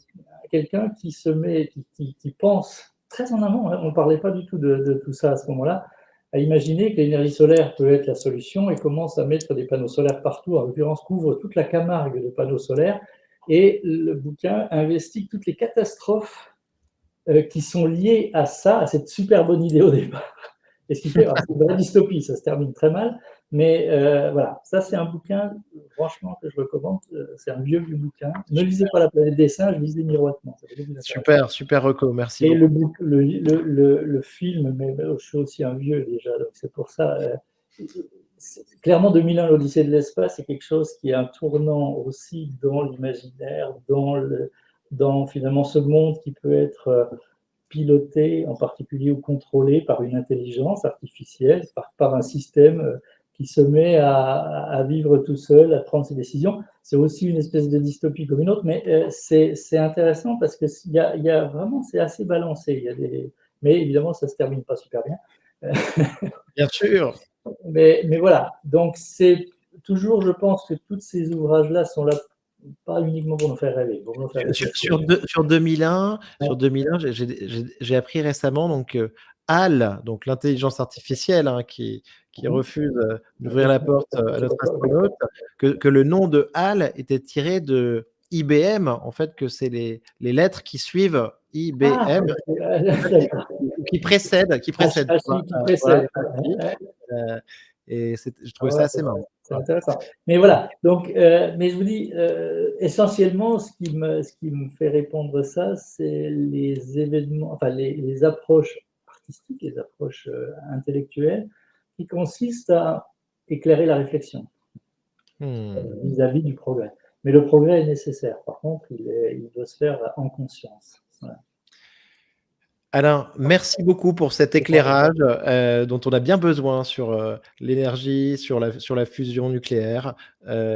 quelqu'un qui se met, qui pense très en amont, hein, on ne parlait pas du tout de tout ça à ce moment-là, à imaginer que l'énergie solaire peut être la solution et commence à mettre des panneaux solaires partout, en l'occurrence couvre toute la Camargue de panneaux solaires, et le bouquin investigue toutes les catastrophes qui sont liées à ça, à cette super bonne idée au départ. Et ce qui fait, c'est une vraie dystopie, ça se termine très mal, mais voilà, ça c'est un bouquin, franchement, que je recommande, c'est un vieux, vieux bouquin. Ne lisez pas La planète des singes, lisez Miroitement, ça va vous intéresser. Super, super reco, merci Et beaucoup. le film, mais je suis aussi un vieux déjà, donc c'est pour ça, clairement 2001, l'Odyssée de l'espace, c'est quelque chose qui est un tournant aussi dans l'imaginaire, dans finalement ce monde qui peut être piloté en particulier ou contrôlé par une intelligence artificielle, par un système qui se met à vivre tout seul, à prendre ses décisions. C'est aussi une espèce de dystopie comme une autre, mais c'est intéressant parce que il y a vraiment, c'est assez balancé. Il y a mais évidemment, ça se termine pas super bien. Bien sûr. Mais voilà, donc c'est toujours, je pense que tous ces ouvrages-là sont là pas uniquement pour nous faire rêver, pour nous faire réfléchir. Sur 2001, Ouais. j'ai appris récemment donc, HAL, donc l'intelligence artificielle, hein, qui Mmh. refuse, d'ouvrir la porte, à notre astronaute, que le nom de HAL était tiré de IBM, en fait, que c'est les lettres qui suivent Ah! IBM, en fait, D'accord. qui H précèdent, tu vois? HI qui Voilà, précède. HI, Ouais, heu et je trouvais ouais, ça assez marrant. c'est Voilà. intéressant. Mais voilà, donc mais je vous dis, essentiellement, ce qui me fait répondre ça, c'est les événements, enfin les approches artistiques, les approches, intellectuelles qui consistent à éclairer la réflexion, Mmh. vis-à-vis du progrès. Mais le progrès est nécessaire. Par contre, il doit se faire en conscience. Voilà. Alain, merci beaucoup pour cet C'est pas éclairage, dont on a bien besoin sur, l'énergie, sur la fusion nucléaire.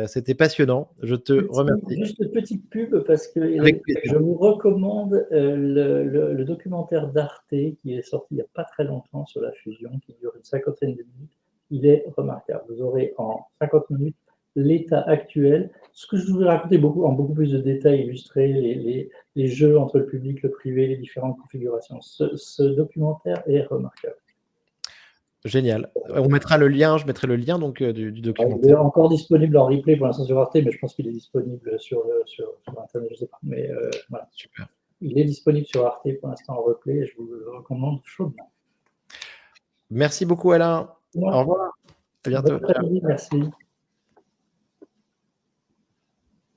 C'était passionnant. Je te remercie. Juste une petite pub parce que Avec plaisir. je vous recommande le documentaire d'Arte qui est sorti il n'y a pas très longtemps sur la fusion, qui dure une cinquantaine de minutes. Il est remarquable. Vous aurez en 50 minutes l'état actuel. Ce que je voulais raconter en beaucoup plus de détails, illustrer les jeux entre le public, le privé, les différentes configurations. Ce documentaire est remarquable. Génial. On mettra le lien, je mettrai le lien donc, du Il est documentaire. encore disponible en replay pour l'instant sur Arte, mais je pense qu'il est disponible sur Internet, je ne sais pas. Mais voilà. Super. Il est disponible sur Arte pour l'instant en replay et je vous le recommande chaudement. Merci beaucoup Alain. Au Moi, revoir. À bon bientôt. Ciao. après-midi, merci.